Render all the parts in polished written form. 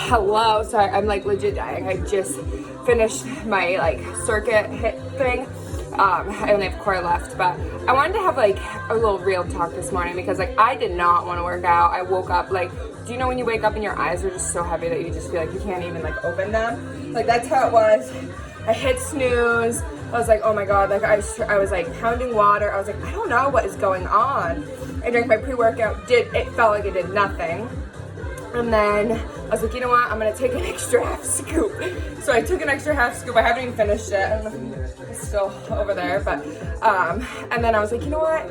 Hello, sorry, I'm like legit dying. I just finished my like circuit hit thing. I only have a quarter left, but I wanted to have like a little real talk this morning because like I did not want to work out. I woke up like, do you know when you wake up and your eyes are just so heavy that you just feel like you can't even like open them? Like that's how it was. I hit snooze. I was like, oh my god, like I was like pounding water. I was like, I don't know what is going on. I drank my pre-workout. It felt like it did nothing. And then I was like, you know what? I'm gonna take an extra half scoop. So I took an extra half scoop. I haven't even finished it. I don't know if it's still over there, but and then I was like, you know what?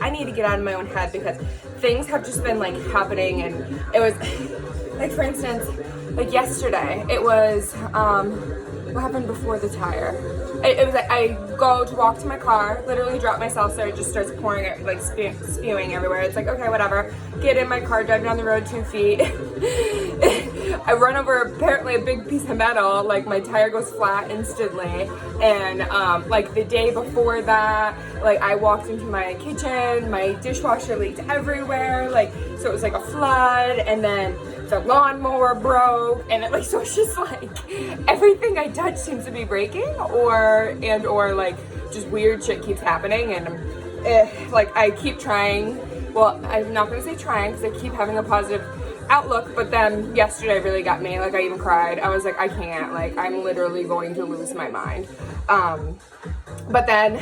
I need to get out of my own head because things have just been like happening, and it was like, for instance, like yesterday, it was what happened before the tire? It was like I go to walk to my car, literally drop my seltzer, it just starts pouring it, like spewing everywhere. It's like, okay, whatever. Get in my car, drive down the road 2 feet. I run over apparently a big piece of metal, like my tire goes flat instantly. And like the day before that, like I walked into my kitchen, my dishwasher leaked everywhere, like so it was like a flood, and then the lawnmower broke, and it like, so it's just like everything I touch seems to be breaking, or like just weird shit keeps happening, and like I keep trying. Well, I'm not gonna say trying because I keep having a positive outlook, but then yesterday really got me. Like I even cried. I was like, I can't. Like I'm literally going to lose my mind. But then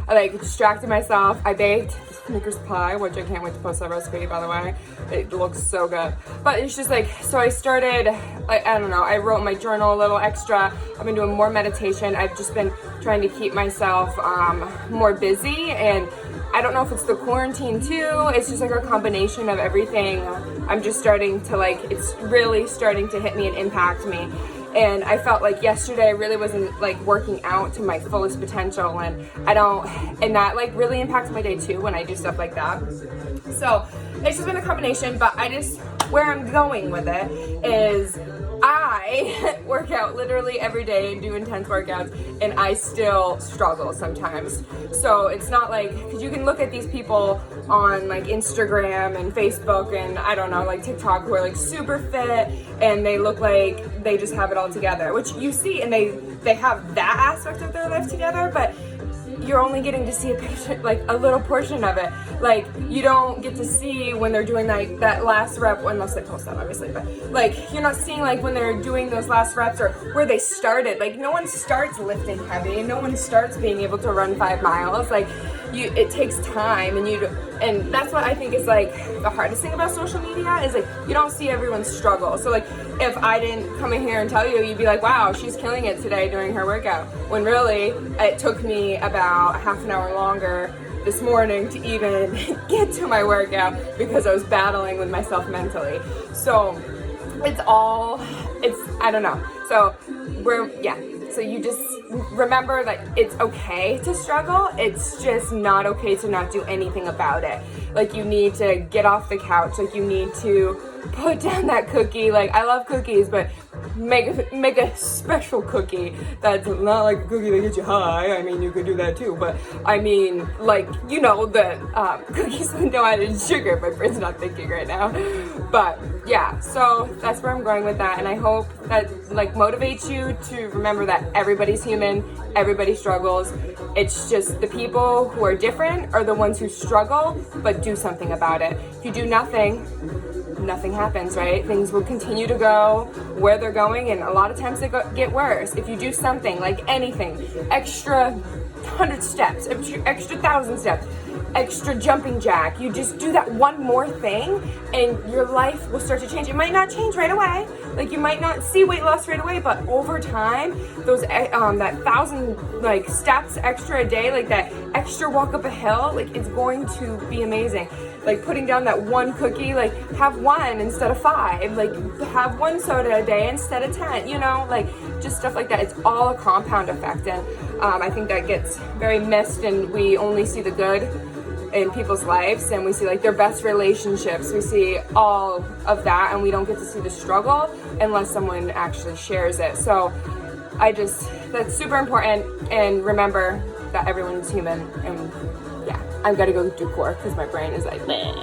I like distracted myself. I baked Snickers pie, which I can't wait to post that recipe, by the way. It looks so good. But it's just like, so I started, like, I don't know, I wrote my journal a little extra. I've been doing more meditation. I've just been trying to keep myself more busy, and I don't know if it's the quarantine too. It's just like a combination of everything. I'm just starting to like, it's really starting to hit me and impact me. And I felt like yesterday I really wasn't like working out to my fullest potential, and and that like really impacts my day too when I do stuff like that. So it's just been a combination, but where I'm going with it is I work out literally every day and do intense workouts, and I still struggle sometimes. So it's not like, because you can look at these people on like Instagram and Facebook and I don't know, like TikTok, who are like super fit and they look like they just have it all together, which you see, and they have that aspect of their life together, but you're only getting to see a picture, like a little portion of it. Like you don't get to see when they're doing like that last rep, unless they post that obviously, but like you're not seeing like when they're doing those last reps or where they started. Like no one starts lifting heavy, and no one starts being able to run 5 miles. Like it takes time, and that's what I think is like the hardest thing about social media is like you don't see everyone's struggle. So like if I didn't come in here and tell you, you'd be like, wow, she's killing it today during her workout, when really it took me about half an hour longer this morning to even get to my workout because I was battling with myself mentally. So I don't know. So so you just remember that it's okay to struggle. It's just not okay to not do anything about it. Like you need to get off the couch. Like you need to put down that cookie. Like I love cookies, but make a special cookie that's not like a cookie that gets you high. I mean, you could do that too, but I mean, like, you know, the cookies with no added sugar. My brain's not thinking right now, but yeah, so that's where I'm going with that, and I hope that like motivates you to remember that everybody's human, everybody struggles. It's just the people who are different are the ones who struggle but do something about it. If you do nothing happens, right? Things will continue to go where they're going, and a lot of times they get worse. If you do something, like anything, extra 100 steps, extra 1,000 steps, extra jumping jack, you just do that one more thing and your life will start to change. It might not change right away, like you might not see weight loss right away, but over time, those that 1,000 like steps extra a day, like that extra walk up a hill, like it's going to be amazing. Like putting down that one cookie, like have 1 instead of 5, like have 1 soda a day instead of 10, you know, like just stuff like that. It's all a compound effect, and I think that gets very missed, and we only see the good in people's lives, and we see like their best relationships, we see all of that, and we don't get to see the struggle unless someone actually shares it. So that's super important, and remember that everyone's human, and yeah, I've got to go do core because my brain is like, bleh.